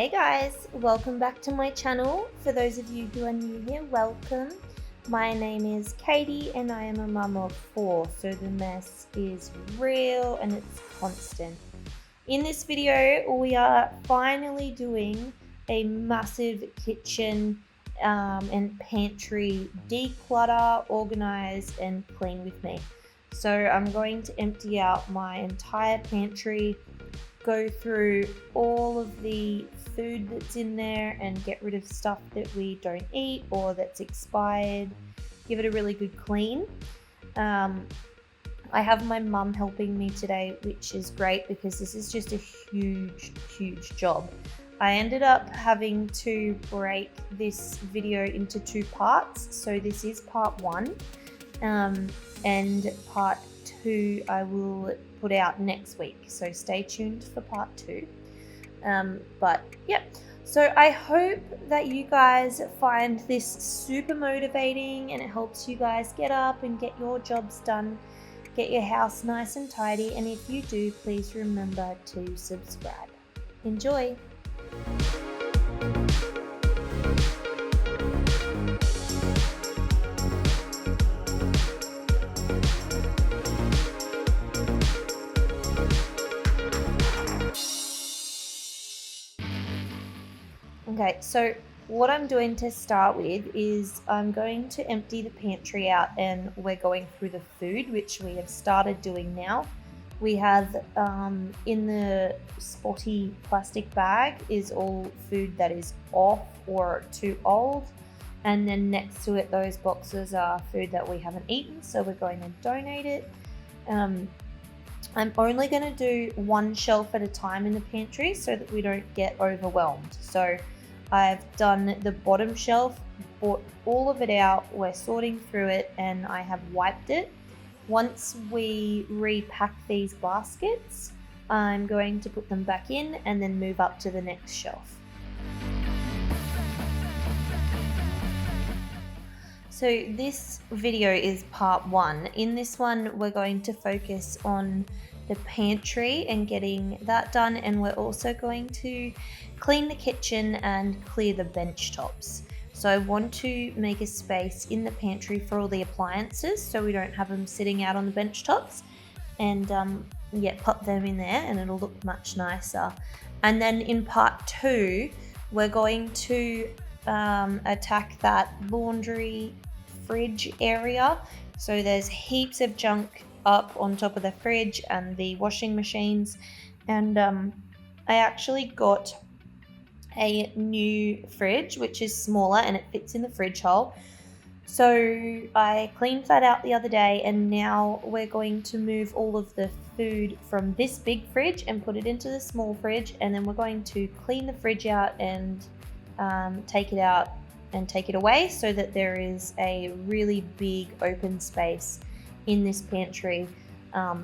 Hey guys, welcome back to my channel. For those of you who are new here, welcome. My name is Katie and I am a mum of 4, so the mess is real and it's constant. In this video, we are finally doing a massive kitchen and pantry declutter, organize and clean with me. So I'm going to empty out my entire pantry, go through all of the food that's in there and get rid of stuff that we don't eat or that's expired, give it a really good clean. I have my mum helping me today, which is great because this is just a huge job. I ended up having to break this video into 2 parts, so this is part 1 and part 2 I will put out next week, so stay tuned for part 2. But yeah, so I hope that you guys find this super motivating and it helps you guys get up and get your jobs done, get your house nice and tidy, and if you do, please remember to subscribe. Enjoy! Okay, so what I'm doing to start with is I'm going to empty the pantry out and we're going through the food, which we have started doing now. We have in the spotty plastic bag is all food that is off or too old. And then next to it, those boxes are food that we haven't eaten, so we're going to donate it. I'm only going to do 1 shelf at a time in the pantry so that we don't get overwhelmed. So I've done the bottom shelf, brought all of it out, we're sorting through it, and I have wiped it. Once we repack these baskets, I'm going to put them back in and then move up to the next shelf. So this video is part 1. In this one, we're going to focus on the pantry and getting that done, and we're also going to clean the kitchen and clear the bench tops. So I want to make a space in the pantry for all the appliances so we don't have them sitting out on the bench tops, and pop them in there and it'll look much nicer. And then in part 2, we're going to attack that laundry fridge area. So there's heaps of junk up on top of the fridge and the washing machines, and I actually got a new fridge which is smaller and it fits in the fridge hole. So I cleaned that out the other day, and now we're going to move all of the food from this big fridge and put it into the small fridge, and then we're going to clean the fridge out and take it out and take it away so that there is a really big open space in this pantry.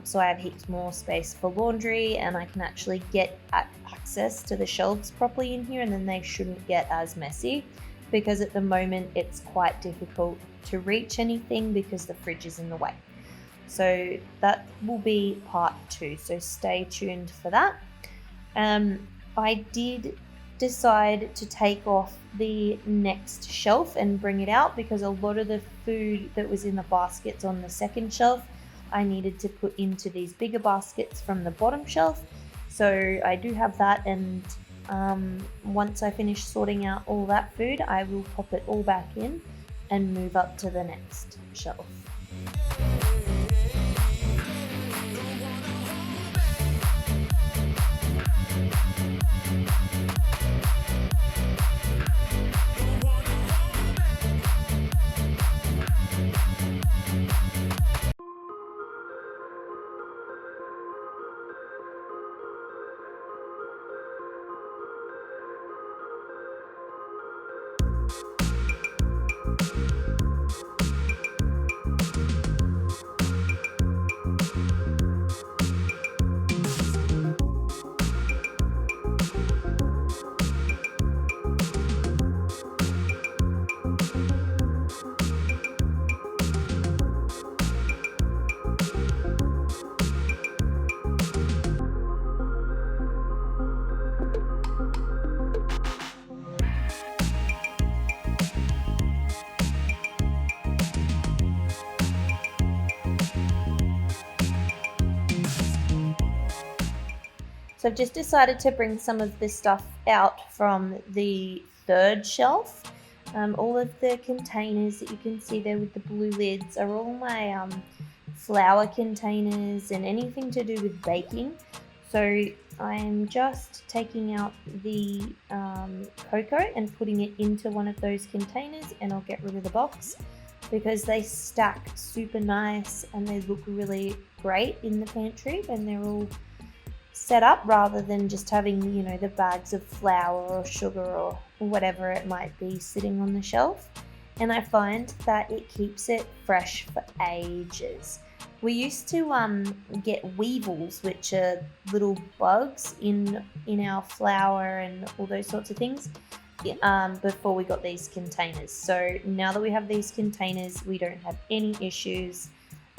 So I have heaps more space for laundry, and I can actually get access to the shelves properly in here, and then they shouldn't get as messy, because at the moment it's quite difficult to reach anything because the fridge is in the way. So that will be part 2, so stay tuned for that. I did decide to take off the next shelf and bring it out because a lot of the food that was in the baskets on the second shelf I needed to put into these bigger baskets from the bottom shelf. So I do have that, and once I finish sorting out all that food, I will pop it all back in and move up to the next shelf. So I've just decided to bring some of this stuff out from the third shelf. All of the containers that you can see there with the blue lids are all my flour containers and anything to do with baking. So I'm just taking out the cocoa and putting it into one of those containers, and I'll get rid of the box because they stack super nice and they look really great in the pantry when they're all set up, rather than just having, you know, the bags of flour or sugar or whatever it might be sitting on the shelf. And I find that it keeps it fresh for ages. We used to get weevils, which are little bugs in our flour and all those sorts of things, before we got these containers. So now that we have these containers, we don't have any issues,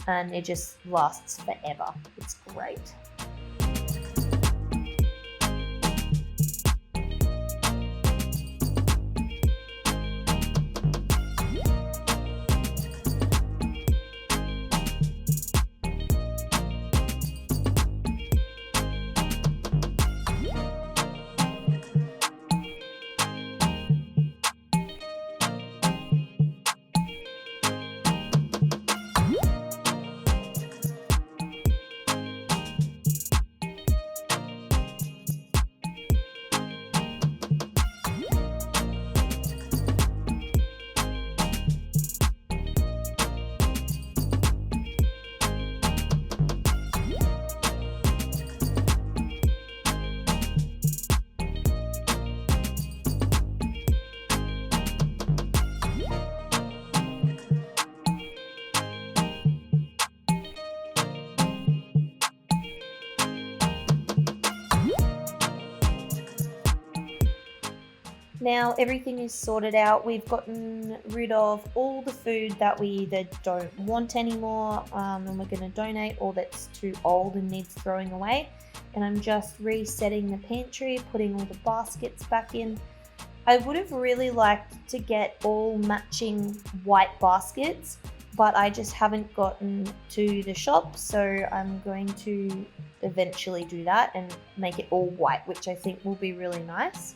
and it just lasts forever. It's great. Now everything is sorted out. We've gotten rid of all the food that we either don't want anymore, and we're going to donate, or that's too old and needs throwing away. And I'm just resetting the pantry, putting all the baskets back in. I would have really liked to get all matching white baskets, but I just haven't gotten to the shop, so I'm going to eventually do that and make it all white, which I think will be really nice.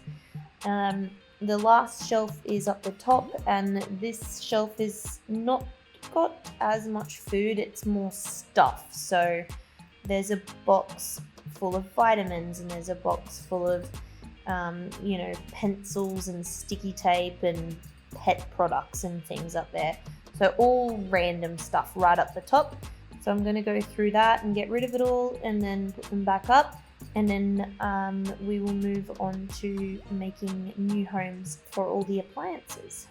The last shelf is up the top, and this shelf is not got as much food, it's more stuff. So there's a box full of vitamins, and there's a box full of pencils and sticky tape and pet products and things up there. So all random stuff right up the top. So I'm going to go through that and get rid of it all and then put them back up. And then we will move on to making new homes for all the appliances.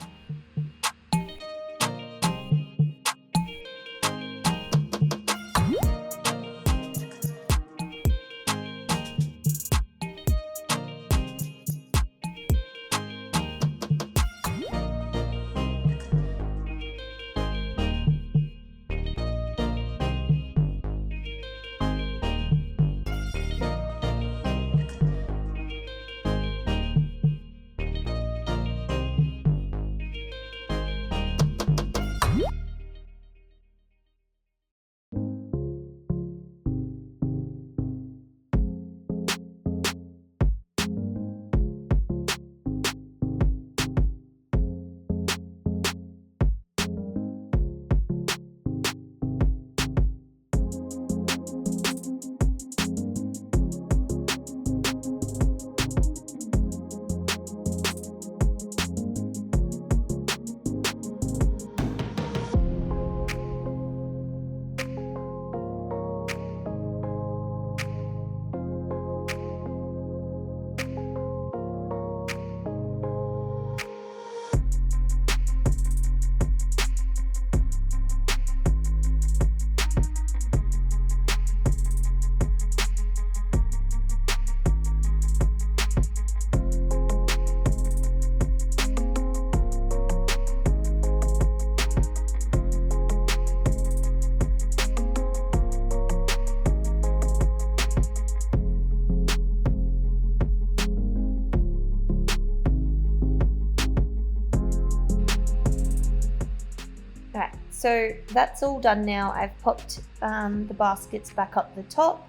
So that's all done now. I've popped the baskets back up the top.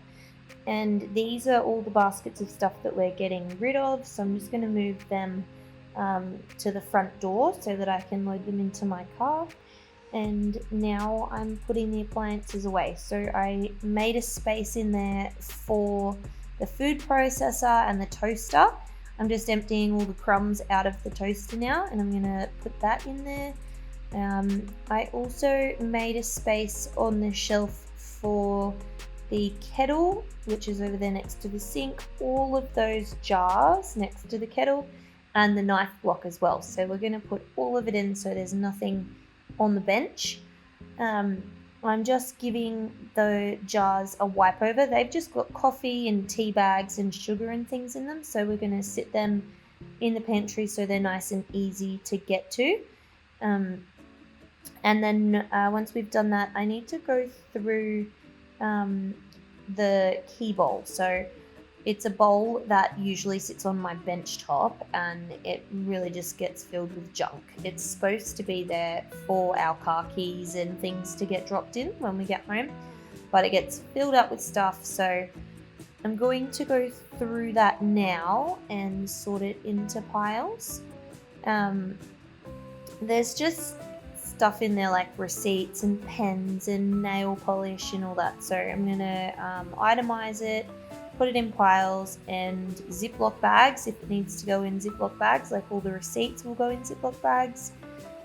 And these are all the baskets of stuff that we're getting rid of, so I'm just going to move them to the front door so that I can load them into my car. And now I'm putting the appliances away. So I made a space in there for the food processor and the toaster. I'm just emptying all the crumbs out of the toaster now, and I'm going to put that in there. I also made a space on the shelf for the kettle, which is over there next to the sink, all of those jars next to the kettle, and the knife block as well. So we're going to put all of it in so there's nothing on the bench. I'm just giving the jars a wipe over. They've just got coffee and tea bags and sugar and things in them, so we're going to sit them in the pantry so they're nice and easy to get to. And then once we've done that, I need to go through the key bowl. So it's a bowl that usually sits on my bench top, and it really just gets filled with junk. It's supposed to be there for our car keys and things to get dropped in when we get home, but it gets filled up with stuff. So I'm going to go through that now and sort it into piles. There's just stuff in there like receipts and pens and nail polish and all that. So I'm going to itemize it, put it in piles, and Ziploc bags if it needs to go in Ziploc bags. Like all the receipts will go in Ziploc bags,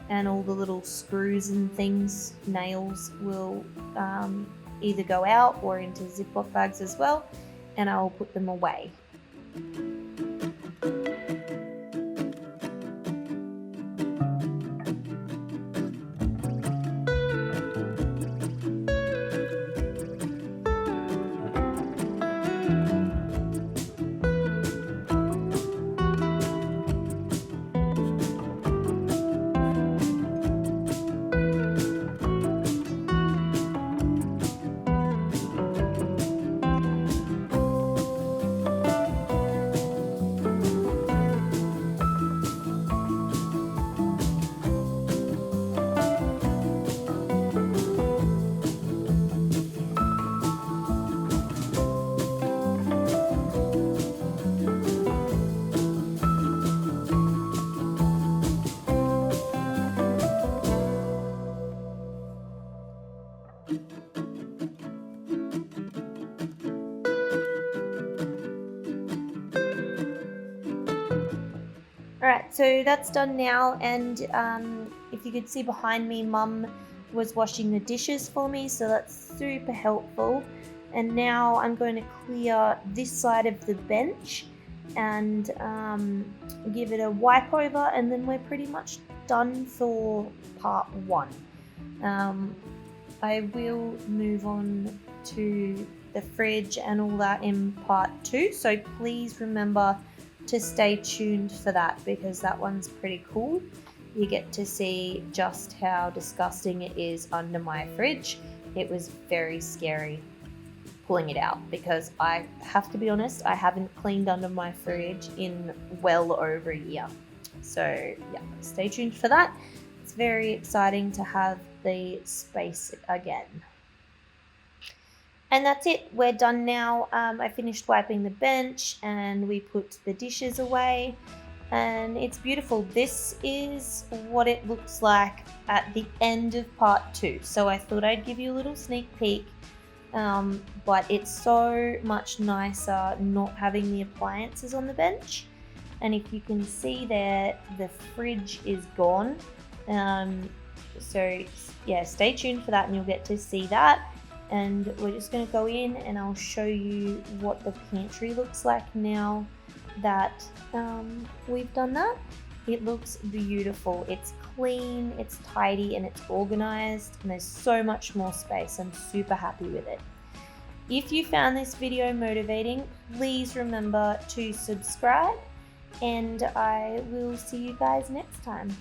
and all the little screws and things, nails, will either go out or into Ziploc bags as well, and I'll put them away. Alright, so that's done now, and if you could see behind me, Mum was washing the dishes for me, so that's super helpful. And now I'm going to clear this side of the bench and give it a wipe over, and then we're pretty much done for part 1. I will move on to the fridge and all that in part 2, so please remember to stay tuned for that, because that one's pretty cool. You get to see just how disgusting it is under my fridge. It was very scary pulling it out, because I have to be honest, I haven't cleaned under my fridge in well over a year. So yeah, stay tuned for that. It's very exciting to have the space again. And that's it, we're done now. I finished wiping the bench and we put the dishes away, and it's beautiful. This is what it looks like at the end of part 2. So I thought I'd give you a little sneak peek, but it's so much nicer not having the appliances on the bench. And if you can see there, the fridge is gone. So yeah, stay tuned for that and you'll get to see that. And we're just going to go in and I'll show you what the pantry looks like now that we've done that. It looks beautiful. It's clean, it's tidy, and it's organized, and there's so much more space. I'm super happy with it. If you found this video motivating, please remember to subscribe, and I will see you guys next time.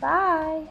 Bye!